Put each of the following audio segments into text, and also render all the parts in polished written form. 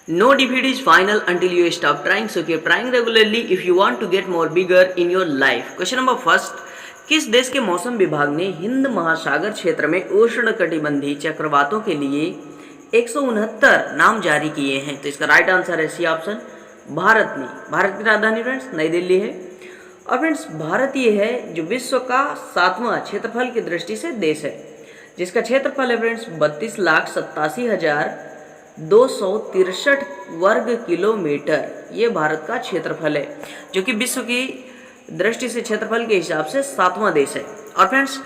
No defeat is final until you stop trying. So keep trying regularly if you want to get more bigger in your life. Question number first. किस देश के मौसम विभाग ने हिंद महासागर क्षेत्र में उष्णकटिबंधीय चक्रवातों के लिए 169 नाम जारी किए हैं? तो इसका राइट आंसर है सी ऑप्शन, भारत ने। भारत की राजधानी फ्रेंड्स नई दिल्ली है। और फ्रेंड्स भारत ये है जो विश्व का 7वां क्षेत्रफल की दृष्टि से देश है, जिसका क्षेत्रफल है फ्रेंड्स 32,87,263 वर्ग किलोमीटर। ये भारत का क्षेत्रफल है, जो कि विश्व की दृष्टि से क्षेत्रफल के हिसाब से 7वां देश है। और फ्रेंड्स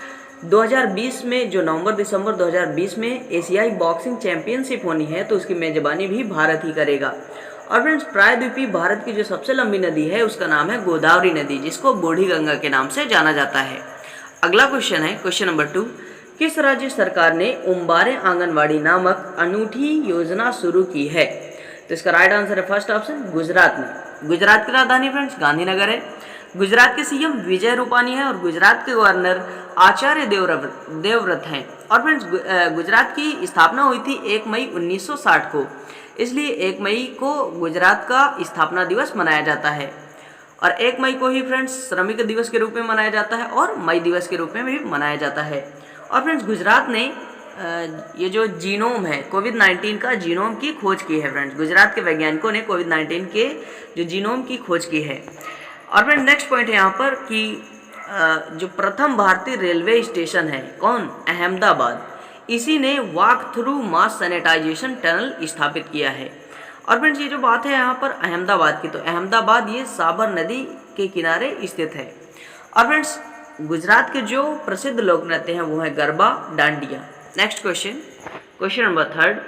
2020 में जो नवंबर-दिसंबर 2020 में एशियाई बॉक्सिंग चैंपियनशिप होनी है, तो उसकी मेजबानी भी भारत ही करेगा। और फ्रेंड्स प्रायद्वीपीय भारत की जो सबसे लंबी नदी है उसका नाम है गोदावरी नदी, जिसको बूढ़ी गंगा के नाम से जाना जाता है। अगला क्वेश्चन है क्वेश्चन नंबर 2। किस राज्य सरकार ने उम्बारे आंगनवाड़ी नामक अनूठी योजना शुरू की है? तो इसका राइट आंसर है फर्स्ट ऑप्शन, गुजरात ने। गुजरात की राजधानी फ्रेंड्स गांधीनगर है। गुजरात के सीएम विजय रूपानी है और गुजरात के गवर्नर आचार्य देवव्रत हैं। और फ्रेंड्स गुजरात की स्थापना हुई थी 1 मई 1960 को, इसलिए 1 मई को गुजरात का स्थापना दिवस मनाया जाता है। और 1 मई को ही फ्रेंड्स श्रमिक दिवस के रूप में मनाया जाता है और मई दिवस के रूप में भी मनाया जाता है। और फ्रेंड्स गुजरात ने ये जो जीनोम है कोविड-19 का जीनोम की खोज की है। फ्रेंड्स गुजरात के वैज्ञानिकों ने कोविड-19 के जो जीनोम की खोज की है। और फ्रेंड्स नेक्स्ट पॉइंट है यहाँ पर कि जो प्रथम भारतीय रेलवे स्टेशन है कौन? अहमदाबाद। इसी ने वॉक थ्रू मास सैनिटाइजेशन टनल स्थापित किया है। और फ्रेंड्स ये जो बात है यहाँ पर अहमदाबाद की, तो अहमदाबाद ये साबर नदी के किनारे स्थित है। और फ्रेंड्स गुजरात के जो प्रसिद्ध लोक नृत्य हैं वो है garba, dandiya. Next question, question number 3।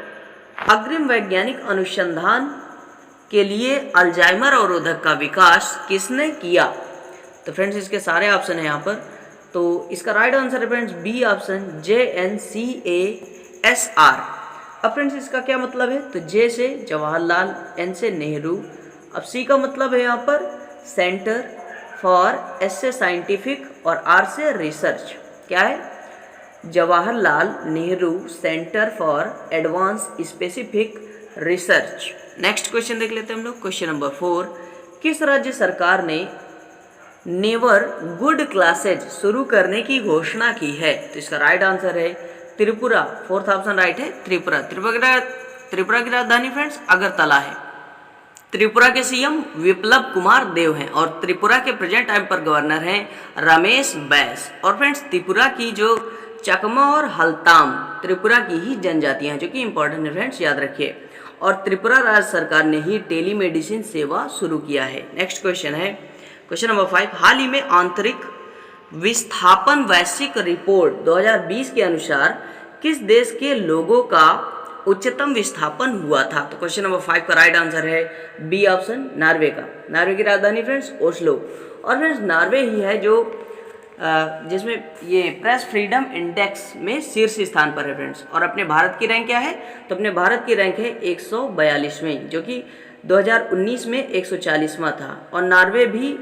अग्रिम वैज्ञानिक अनुसंधान के लिए अल्जाइमर अवरोधक का विकास किसने किया? तो फ्रेंड्स इसके सारे ऑप्शन है यहाँ पर, तो इसका राइट आंसर है फ्रेंड्स बी ऑप्शन, JNCASR। अब फ्रेंड्स इसका क्या मतलब है? तो जे से जवाहरलाल, एन से नेहरू, अब सी का मतलब है यहाँ पर सेंटर फॉर, एस से साइंटिफिक और आर से रिसर्च। क्या है? Jawaharlal Nehru centre for advance specific research. Next question देख लेते हैं हम लोग, क्वेश्चन नंबर 4। किस राज्य सरकार ने नेवर गुड क्लासेज शुरू करने की घोषणा की है? तो इसका राइट आंसर है त्रिपुरा। फोर्थ ऑप्शन राइट है त्रिपुरा। त्रिपुरा की राजधानी फ्रेंड्स अगरतला है। त्रिपुरा के सीएम विप्लव कुमार देव हैं और त्रिपुरा के प्रेजेंट टाइम पर गवर्नर हैं रमेश बैस। और फ्रेंड्स त्रिपुरा की जो चकमा और हल्ताम त्रिपुरा की ही जनजातियां हैं, जो कि इंपॉर्टेंट है फ्रेंड्स, याद रखिए। और त्रिपुरा राज्य सरकार ने ही टेलीमेडिसिन सेवा शुरू किया है। नेक्स्ट क्वेश्चन है क्वेश्चन नंबर 5। हाल ही में आंतरिक विस्थापन वैश्विक रिपोर्ट 2020 के अनुसार किस देश के लोगों का उच्चतम विस्थापन हुआ था? तो क्वेश्चन नंबर 5 का राइट आंसर है बी ऑप्शन, नॉर्वे का। नॉर्वे की राजधानी फ्रेंड्स ओस्लो। और फ्रेंड्स नॉर्वे ही है जो जिसमें ये प्रेस फ्रीडम इंडेक्स में शीर्ष स्थान पर है फ्रेंड्स। और अपने भारत की रैंक क्या है? तो अपने भारत की रैंक है 142वें, जो कि 2019 में 140वां था। और नॉर्वे भी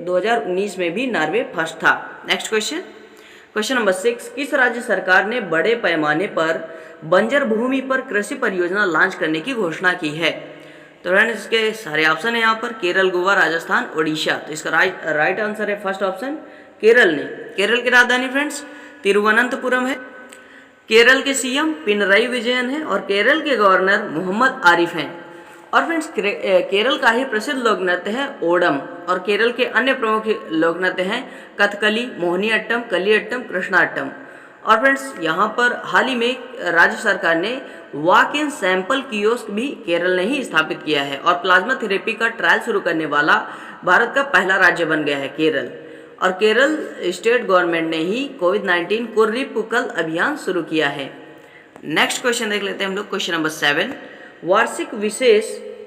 2019 में भी नॉर्वे फर्स्ट था। Next question, question number 6। किस राज्य सरकार ने बड़े पैमाने पर बंजर भूमि पर कृषि परियोजना लॉन्च करने की घोषणा की है? तो फ्रेंड्स इसके सारे ऑप्शन है यहाँ पर, केरल, गोवा, राजस्थान, ओडिशा। तो इसका राइट आंसर है फर्स्ट ऑप्शन, केरल ने। केरल की राजधानी फ्रेंड्स तिरुवनंतपुरम है। केरल के सीएम पिनरई विजयन है और केरल के गवर्नर मोहम्मद आरिफ हैं। और फ्रेंड्स केरल का ही प्रसिद्ध लोक नृत्य है ओडम। और केरल के अन्य प्रमुख लोक नृत्य हैं कथकली, मोहिनीअट्टम, कलियट्टम, कृष्णाट्टम। और फ्रेंड्स यहाँ पर हाल ही में राज्य सरकार ने वॉक इन सैंपल कियोस्क भी केरल ने ही स्थापित किया है। और प्लाज्मा थेरेपी का ट्रायल शुरू करने वाला भारत का पहला राज्य बन गया है केरल। और केरल स्टेट गवर्नमेंट ने ही कोविड-19 कुर्रीपुकल अभियान शुरू किया है। नेक्स्ट क्वेश्चन देख लेते हैं हम लोग, क्वेश्चन नंबर 7। वार्षिक विशेष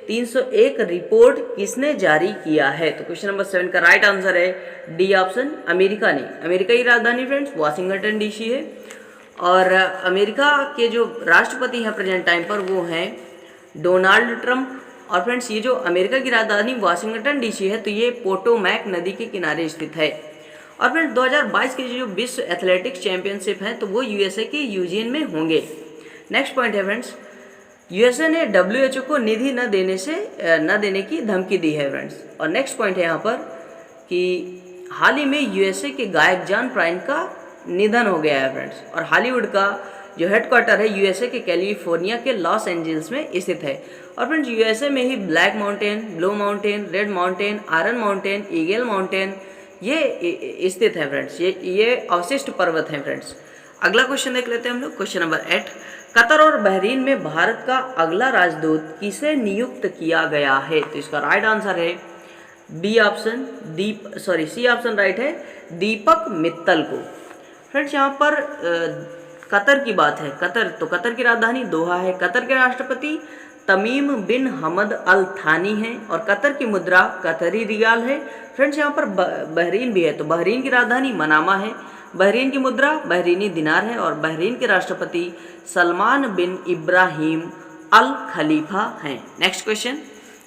301 रिपोर्ट किसने जारी किया है? तो क्वेश्चन नंबर 7 का राइट आंसर है डी ऑप्शन, अमेरिका ने। अमेरिका की राजधानी फ्रेंड्स वाशिंगटन डीसी है। और अमेरिका के जो राष्ट्रपति हैं प्रेजेंट टाइम पर वो हैं डोनाल्ड ट्रंप। और फ्रेंड्स ये जो अमेरिका की राजधानी वाशिंगटन डीसी है, तो ये पोटोमैक नदी के किनारे स्थित है। और फ्रेंड्स 2022 के जो विश्व एथलेटिक्स चैंपियनशिप हैं तो वो यूएसए के यूजिन में होंगे। नेक्स्ट पॉइंट है फ्रेंड्स, यूएसए ने WHO को निधि न देने की धमकी दी है फ्रेंड्स। और नेक्स्ट पॉइंट है यहाँ पर कि हाल ही में यूएसए के गायक जॉन प्राइन का निधन हो गया है फ्रेंड्स। और हॉलीवुड का जो हेडक्वार्टर है यूएसए के कैलिफोर्निया के लॉस एंजल्स में स्थित है। और फ्रेंड्स यूएसए में ही Black Mountain, Blue Mountain, Red Mountain, Iron Mountain, Eagle Mountain ये स्थित है फ्रेंड्स। ये अवशिष्ट पर्वत हैं फ्रेंड्स। अगला क्वेश्चन देख लेते हैं हम लोग, क्वेश्चन नंबर 8। कतर और बहरीन में भारत का अगला राजदूत किसे नियुक्त किया गया है? तो इसका राइट आंसर है सी ऑप्शन राइट है, दीपक मित्तल को। फ्रेंड्स यहाँ पर कतर की बात है। कतर की राजधानी दोहा है। कतर के राष्ट्रपति तमीम बिन हमद अल थानी हैं और कतर की मुद्रा कतरी रियाल है। फ्रेंड्स यहाँ पर बहरीन भी है, तो बहरीन की राजधानी मनामा है। बहरीन की मुद्रा बहरीनी दिनार है और बहरीन के राष्ट्रपति सलमान बिन इब्राहिम अल खलीफा हैं। Next question,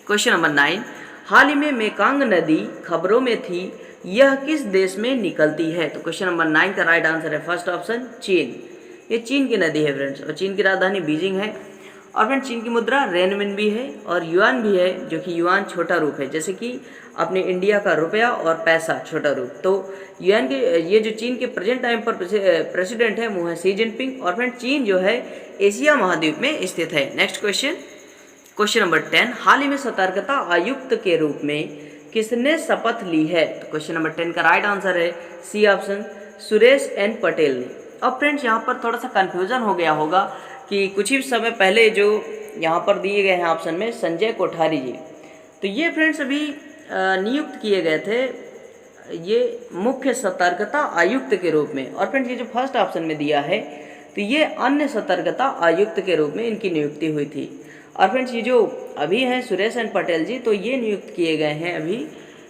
question number 9। हाल ही में मेकांग नदी खबरों में थी, यह किस देश में निकलती है? तो क्वेश्चन नंबर 9 का राइट आंसर है फर्स्ट ऑप्शन चीन। ये चीन की नदी है फ्रेंड्स और चीन की राजधानी बीजिंग है। और फ्रेंड्स चीन की मुद्रा रेनमिन भी है और युआन भी है, जो कि युआन छोटा रूप है, जैसे कि अपने इंडिया का रुपया और पैसा छोटा रूप। तो युआन के ये जो चीन के प्रेजेंट टाइम पर प्रेसिडेंट है वो है शी जिनपिंग। और फ्रेंड्स चीन जो है एशिया महाद्वीप में स्थित है। Next question, question number 10। हाल ही में सतर्कता आयुक्त के रूप में किसने शपथ ली है? तो क्वेश्चन नंबर 10 का राइट आंसर है C option Suresh N Patel ने। अब फ्रेंड्स यहाँ पर थोड़ा सा कन्फ्यूजन हो गया होगा कि कुछ ही समय पहले जो यहाँ पर दिए गए हैं ऑप्शन में संजय कोठारी जी, तो ये फ्रेंड्स अभी नियुक्त किए गए थे ये मुख्य सतर्कता आयुक्त के रूप में। और फ्रेंड्स ये जो फर्स्ट ऑप्शन में दिया है तो ये अन्य सतर्कता आयुक्त के रूप में इनकी नियुक्ति हुई थी। और फ्रेंड्स ये जो अभी हैं सुरेश एन पटेल जी, तो ये नियुक्त किए गए हैं अभी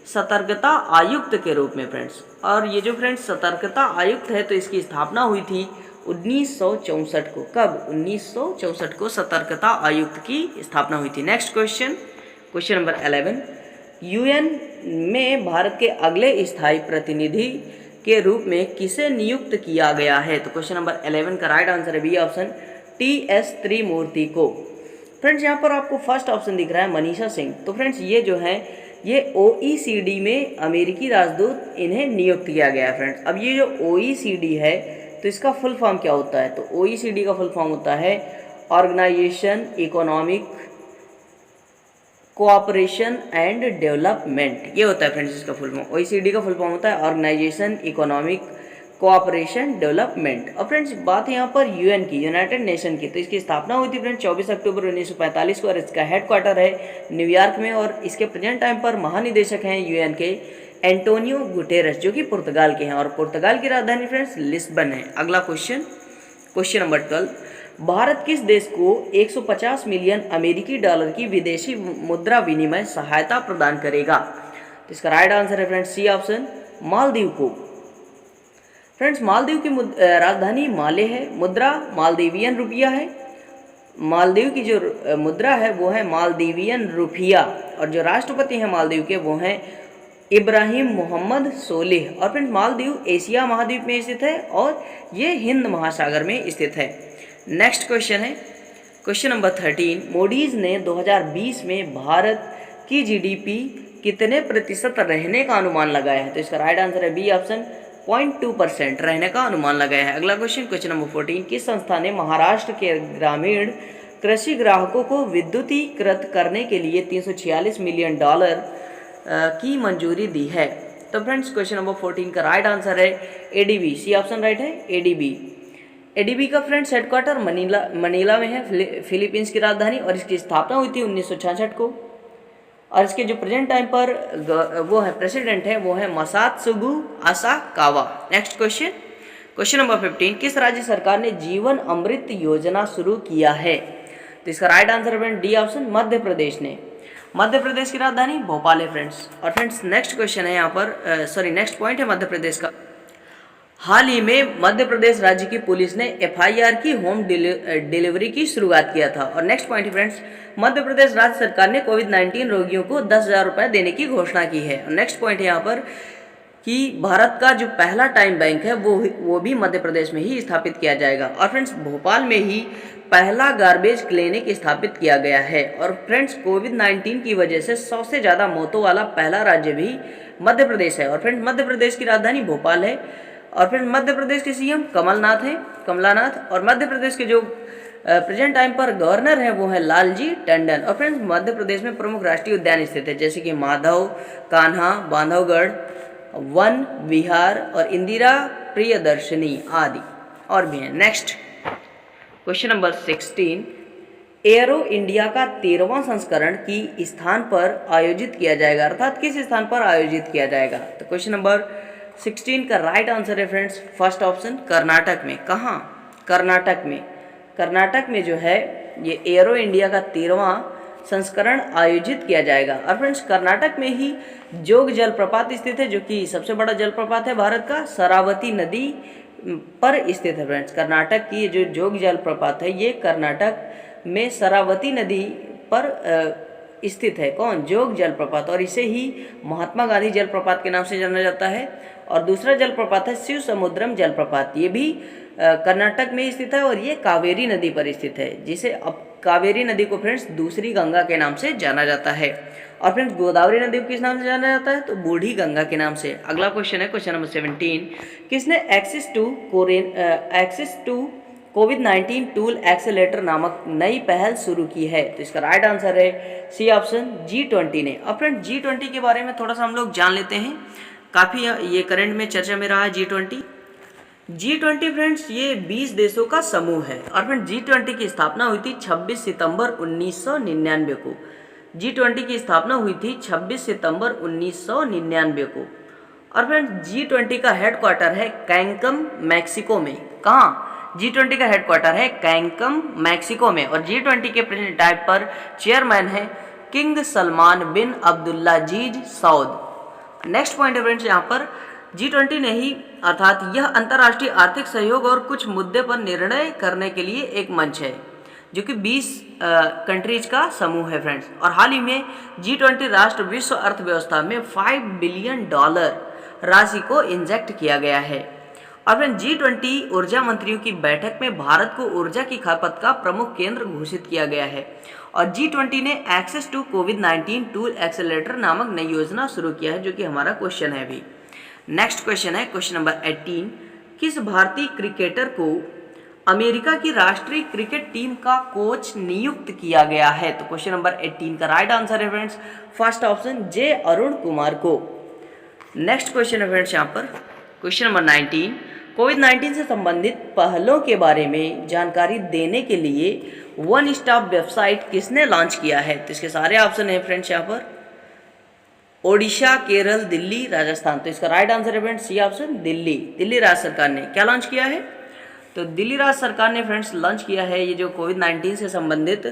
सतर्कता आयुक्त के रूप में फ्रेंड्स। और ये जो फ्रेंड्स सतर्कता आयुक्त है तो इसकी स्थापना हुई थी 1964 को। कब? 1964 को सतर्कता आयुक्त की स्थापना हुई थी। Next question, question number 11। UN में भारत के अगले स्थायी प्रतिनिधि के रूप में किसे नियुक्त किया गया है? तो क्वेश्चन नंबर 11 का राइट आंसर है बी ऑप्शन TS त्रिमूर्ति को। फ्रेंड्स यहाँ पर आपको फर्स्ट ऑप्शन दिख रहा है मनीषा सिंह। तो फ्रेंड्स ये जो है ये OECD में अमेरिकी राजदूत इन्हें नियुक्त किया गया है फ्रेंड्स। अब ये जो OECD है तो इसका फुल फॉर्म क्या होता है? तो OECD का फुल फॉर्म होता है organisation economic cooperation and development. ये होता है फ्रेंड्स इसका फुल फॉर्म। OECD का फुल फॉर्म होता है ऑर्गेनाइजेशन इकोनॉमिक कोऑपरेशन डेवलपमेंट। और फ्रेंड्स बात है यहाँ पर यूएन की, यूनाइटेड नेशन की, तो इसकी स्थापना हुई थी फ्रेंड्स 24 अक्टूबर 1945 को और इसका हेडक्वार्टर है न्यूयॉर्क में। और इसके प्रेजेंट टाइम पर महानिदेशक हैं यूएन के एंटोनियो गुटेरेस, जो कि पुर्तगाल के हैं और पुर्तगाल की राजधानी फ्रेंड्स लिस्बन है। अगला क्वेश्चन, क्वेश्चन नंबर 12। भारत किस देश को 150 मिलियन अमेरिकी डॉलर की विदेशी मुद्रा विनिमय सहायता प्रदान करेगा? तो इसका राइट आंसर है फ्रेंड्स सी ऑप्शन मालदीव को। फ्रेंड्स मालदीव की राजधानी माले है, मुद्रा मालदीवियन रुपया है। मालदीव की जो मुद्रा है वो है मालदीवियन रुपया और जो राष्ट्रपति हैं मालदीव के वो हैं इब्राहिम मोहम्मद सोलिह। और फ्रेंड्स मालदीव एशिया महाद्वीप में स्थित है और ये हिंद महासागर में स्थित है। नेक्स्ट क्वेश्चन है क्वेश्चन नंबर 13। मोडीज ने 2020 में भारत की GDP कितने प्रतिशत रहने का अनुमान लगाया है? तो इसका राइट आंसर है बी ऑप्शन 0.2% रहने का अनुमान लगाया है। अगला क्वेश्चन, क्वेश्चन नंबर 14। किस संस्था ने महाराष्ट्र के ग्रामीण कृषि ग्राहकों को विद्युतीकृत करने के लिए $346 मिलियन की मंजूरी दी है? तो फ्रेंड्स क्वेश्चन नंबर 14 का राइट आंसर है ADB। सी ऑप्शन राइट है ADB। ADB का फ्रेंड्स हेडक्वार्टर मनीला में है, फिलीपींस की राजधानी, और इसकी स्थापना हुई थी 1966 को। और इसके जो प्रेजेंट टाइम पर वो है प्रेसिडेंट है वो है Masatsugu Asakawa. Next question, question number 15। किस राज्य सरकार ने जीवन अमृत योजना शुरू किया है? तो इसका राइट आंसर है डी ऑप्शन मध्य प्रदेश ने। मध्य प्रदेश की राजधानी भोपाल है फ्रेंड्स। और फ्रेंड्स नेक्स्ट क्वेश्चन है यहाँ पर नेक्स्ट पॉइंट है मध्य प्रदेश का। हाल ही में मध्य प्रदेश राज्य की पुलिस ने FIR की होम डिलीवरी की शुरुआत किया था। और next point friends, Madhya Pradesh राज्य सरकार ने कोविड-19 रोगियों को 10,000 रुपये देने की घोषणा की है। और नेक्स्ट पॉइंट है यहाँ पर कि भारत का जो पहला टाइम बैंक है वो भी मध्य प्रदेश में ही स्थापित किया जाएगा। और फ्रेंड्स भोपाल में ही पहला गार्बेज क्लिनिक स्थापित किया गया है। और फ्रेंड्स कोविड-19 की वजह से 100 से ज़्यादा मौतों वाला पहला राज्य भी मध्य प्रदेश है। और फ्रेंड्स मध्य प्रदेश की राजधानी भोपाल है। और फ्रेंड्स मध्य प्रदेश के सीएम कमलनाथ। और मध्य प्रदेश के जो प्रेजेंट टाइम पर गवर्नर हैं वो है लालजी टंडन। और फ्रेंड्स मध्य प्रदेश में प्रमुख राष्ट्रीय उद्यान स्थित है, जैसे कि माधव, कान्हा, बांधवगढ़, वन विहार और इंदिरा प्रियदर्शनी आदि और भी हैं। Next question number 16, arrow India का 13वां संस्करण की स्थान पर आयोजित किया जाएगा, अर्थात किस स्थान पर आयोजित किया जाएगा? तो क्वेश्चन नंबर 16 का राइट आंसर है फ्रेंड्स फर्स्ट ऑप्शन कर्नाटक में। कहाँ? कर्नाटक में जो है ये एरो इंडिया का 13वां संस्करण आयोजित किया जाएगा। और फ्रेंड्स कर्नाटक में ही जोग जलप्रपात स्थित है, जो कि सबसे बड़ा जलप्रपात है भारत का, शरावती नदी पर स्थित है। फ्रेंड्स कर्नाटक की जो जोग जलप्रपात है ये कर्नाटक में शरावती नदी पर स्थित है। कौन? जोग जलप्रपात। और इसे ही महात्मा गांधी जलप्रपात के नाम से जाना जाता है। और दूसरा जलप्रपात है शिव समुद्रम जलप्रपात, ये भी कर्नाटक में स्थित है और ये कावेरी नदी पर स्थित है, जिसे अब कावेरी नदी को फ्रेंड्स दूसरी गंगा के नाम से जाना जाता है। और फ्रेंड्स गोदावरी नदी को किस नाम से जाना जाता है? तो बूढ़ी गंगा के नाम से। अगला क्वेश्चन है क्वेश्चन नंबर 17, किसने एक्सेस टू कोविड-19 टूल एक्सेलेटर नामक नई पहल शुरू की है? तो इसका राइट आंसर है सी ऑप्शन G20 ने। अब फ्रेंड्स G20 के बारे में थोड़ा सा हम लोग जान लेते हैं, काफ़ी ये करंट में चर्चा में रहा है G20 फ्रेंड्स ये 20 देशों का समूह है। और फ्रेंड्स G20 की स्थापना हुई थी 26 सितंबर 1999 को। G20 की स्थापना हुई थी 26 सितंबर 1999 को। और फ्रेंड्स G20 का हेडक्वार्टर है कैंकम मैक्सिको में। कहाँ? G20 का हेडक्वार्टर है कैंकम मैक्सिको में। और G20 के प्रेसिडेंट टाइप पर चेयरमैन है किंग सलमान बिन अब्दुल्लाजीज सऊद। नेक्स्ट पॉइंट है फ्रेंड्स यहाँ पर G20 ने ही अर्थात यह अंतर्राष्ट्रीय आर्थिक सहयोग और कुछ मुद्दे पर निर्णय करने के लिए एक मंच है, जो कि 20 कंट्रीज का समूह है फ्रेंड्स। और हाल ही में G20 राष्ट्र विश्व अर्थव्यवस्था में $5 बिलियन राशि को इंजेक्ट किया गया है। और फ्रेंड्स G20 ऊर्जा मंत्रियों की बैठक में भारत को ऊर्जा की खपत का प्रमुख केंद्र घोषित किया गया है। और G20 ने एक्सेस टू कोविड-19 टूल एक्सेलेटर नामक नई योजना शुरू किया है, जो कि हमारा क्वेश्चन है अभी। नेक्स्ट क्वेश्चन है क्वेश्चन नंबर 18, किस भारतीय क्रिकेटर को अमेरिका की राष्ट्रीय क्रिकेट टीम का कोच नियुक्त किया गया है? तो क्वेश्चन नंबर 18 का राइट आंसर है फ्रेंड्स फर्स्ट ऑप्शन जे अरुण कुमार को। नेक्स्ट क्वेश्चन है फ्रेंड्स यहाँ पर क्वेश्चन नंबर 19, कोविड-19 से संबंधित पहलों के बारे में जानकारी देने के लिए वन स्टॉप वेबसाइट किसने लॉन्च किया है? तो इसके सारे ऑप्शन है फ्रेंड्स यहाँ पर ओडिशा, केरल, दिल्ली, राजस्थान। तो इसका राइट आंसर है फ्रेंड्स सी ऑप्शन दिल्ली राज्य सरकार ने क्या लॉन्च किया है? तो दिल्ली राज्य सरकार ने फ्रेंड्स लॉन्च किया है ये जो कोविड-19 से संबंधित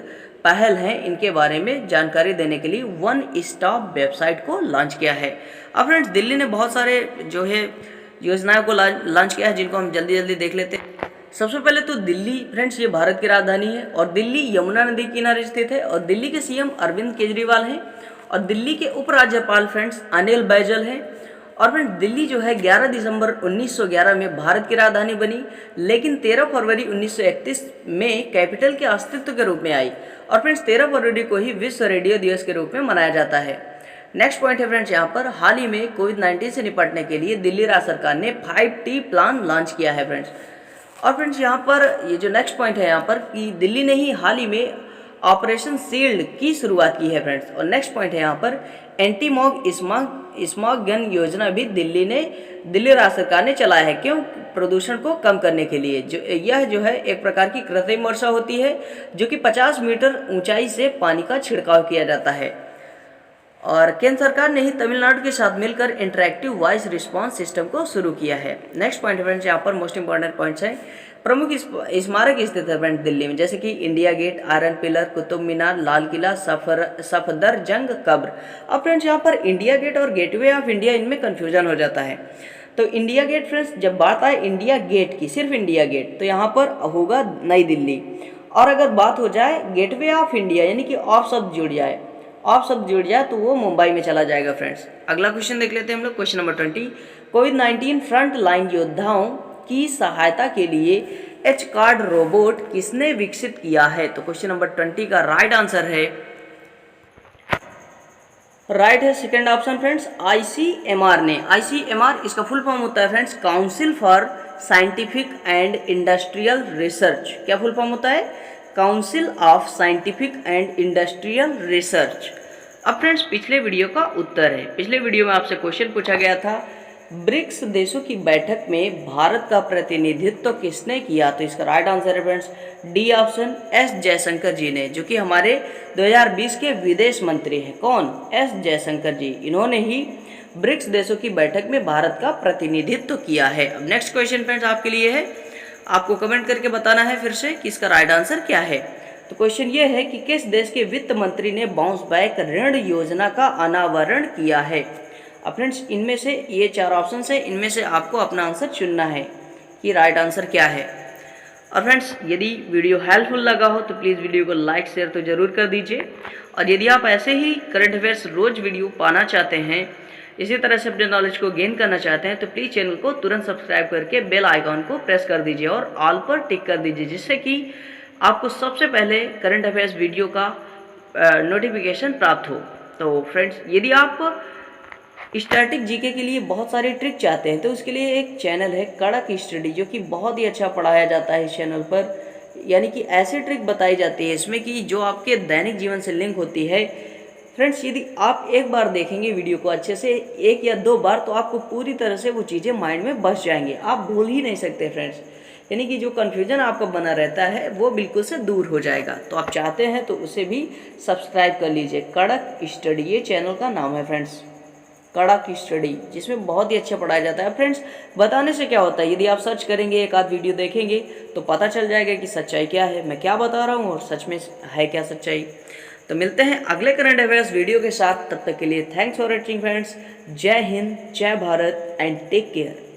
पहल हैं इनके बारे में जानकारी देने के लिए वन स्टॉप वेबसाइट को लॉन्च किया है। अब फ्रेंड्स दिल्ली ने बहुत सारे जो है योजनाओं को लॉन्च किया है, जिनको हम जल्दी देख लेते हैं। सबसे पहले तो दिल्ली फ्रेंड्स ये भारत की राजधानी है और दिल्ली यमुना नदी के किनारे स्थित है। और दिल्ली के सीएम अरविंद केजरीवाल हैं और दिल्ली के उपराज्यपाल फ्रेंड्स अनिल बैजल हैं। और फ्रेंड्स दिल्ली जो है 11 दिसंबर 1911 में भारत की राजधानी बनी, लेकिन 13 फरवरी 1931 में कैपिटल के अस्तित्व के रूप में आई। और फ्रेंड्स 13 फरवरी को ही विश्व रेडियो दिवस के रूप में मनाया जाता है। नेक्स्ट पॉइंट है फ्रेंड्स यहाँ पर हाल ही में कोविड-19 से निपटने के लिए दिल्ली राज्य सरकार ने 5T प्लान लॉन्च किया है फ्रेंड्स। और फ्रेंड्स यहाँ पर ये जो नेक्स्ट पॉइंट है यहाँ पर कि दिल्ली ने ही हाल ही में ऑपरेशन शील्ड की शुरुआत की है फ्रेंड्स। और नेक्स्ट पॉइंट है यहाँ पर एंटी स्मॉग गन योजना भी दिल्ली राज्य सरकार ने चलाया है। क्यों? प्रदूषण को कम करने के लिए। यह जो है एक प्रकार की कृत्रिम वर्षा होती है जो कि 50 मीटर ऊंचाई से पानी का छिड़काव किया जाता है। और केंद्र सरकार ने ही तमिलनाडु के साथ मिलकर इंटरैक्टिव वॉइस रिस्पांस सिस्टम को शुरू किया है। नेक्स्ट पॉइंट फ्रेंड्स यहाँ पर मोस्ट इंपॉर्टेंट पॉइंट्स हैं। प्रमुख स्मारक स्थित है फ्रेंड्स दिल्ली में, जैसे कि India Gate, Iron Pillar, Qutub Minar, Lal Qila, Safdarjung कब्र। अब फ्रेंड्स यहाँ पर इंडिया गेट और गेटवे ऑफ इंडिया इनमें कन्फ्यूजन हो जाता है। तो इंडिया गेट फ्रेंड्स जब बात आए इंडिया गेट की, सिर्फ इंडिया गेट, तो यहाँ पर होगा नई दिल्ली। और अगर बात हो जाए गेटवे ऑफ इंडिया यानी कि ऑफ शब्द जुड़ जाए तो वो मुंबई में चला जाएगा फ्रेंड्स। अगला क्वेश्चन देख लेते हैं हम लोग क्वेश्चन नंबर 20, कोविड-19 फ्रंट लाइन योद्धाओं की सहायता के लिए एच कार्ड रोबोट किसने विकसित किया है? तो क्वेश्चन नंबर 20 का राइट आंसर है सेकंड ऑप्शन फ्रेंड्स, ICMR ने। ICMR इसका फुल फॉर्म होता है friends council for scientific and industrial research. क्या फुल फॉर्म होता है? Council of scientific and industrial research. अब फ्रेंड्स पिछले वीडियो का उत्तर है। पिछले वीडियो में आपसे क्वेश्चन पूछा गया था, ब्रिक्स देशों की बैठक में भारत का प्रतिनिधित्व किसने किया? तो इसका राइट आंसर है friends D option, S Jaishankar ji ने, जो कि हमारे 2020 के विदेश मंत्री हैं। कौन? एस जयशंकर जी। इन्होंने ही ब्रिक्स देशों की बैठक में भारत का प्रतिनिधित्व किया है। अब नेक्स्ट क्वेश्चन फ्रेंड्स आपके लिए है, आपको कमेंट करके बताना है फिर से कि इसका राइट आंसर क्या है। तो क्वेश्चन ये है कि किस देश के वित्त मंत्री ने बाउंस बैक ऋण योजना का अनावरण किया है? अब फ्रेंड्स इनमें से ये 4 ऑप्शन है, इनमें से आपको अपना आंसर चुनना है कि राइट आंसर क्या है। और फ्रेंड्स यदि वीडियो हेल्पफुल लगा हो तो प्लीज़ वीडियो को लाइक शेयर तो ज़रूर कर दीजिए। और यदि आप ऐसे ही करंट अफेयर्स रोज़ वीडियो पाना चाहते हैं, इसी तरह से अपने नॉलेज को गेन करना चाहते हैं, तो प्लीज़ चैनल को तुरंत सब्सक्राइब करके बेल आइकॉन को प्रेस कर दीजिए और ऑल पर टिक कर दीजिए, जिससे कि आपको सबसे पहले करंट अफेयर्स वीडियो का नोटिफिकेशन प्राप्त हो। तो फ्रेंड्स यदि आप स्टैटिक जीके के लिए बहुत सारी ट्रिक चाहते हैं तो उसके लिए एक चैनल है कड़क स्टडी, जो कि बहुत ही अच्छा पढ़ाया जाता है इस चैनल पर। यानी कि ऐसी ट्रिक बताई जाती है इसमें कि जो आपके दैनिक जीवन से लिंक होती है। फ्रेंड्स यदि आप एक बार देखेंगे वीडियो को अच्छे से, 1 या 2 बार, तो आपको पूरी तरह से वो चीज़ें माइंड में बस जाएंगे, आप भूल ही नहीं सकते फ्रेंड्स। यानी कि जो कन्फ्यूजन आपका बना रहता है वो बिल्कुल से दूर हो जाएगा। तो आप चाहते हैं तो उसे भी सब्सक्राइब कर लीजिए। कड़क स्टडी ये चैनल का नाम है फ्रेंड्स, कड़क स्टडी, जिसमें बहुत ही अच्छा पढ़ाया जाता है। फ्रेंड्स बताने से क्या होता है, यदि आप सर्च करेंगे, एक आध वीडियो देखेंगे तो पता चल जाएगा कि सच्चाई क्या है, मैं क्या बता रहा हूँ और सच में है क्या सच्चाई। तो मिलते हैं अगले करंट अफेयर्स वीडियो के साथ, तब तक के लिए थैंक्स फॉर वॉचिंग फ्रेंड्स। जय हिंद, जय भारत एंड टेक केयर।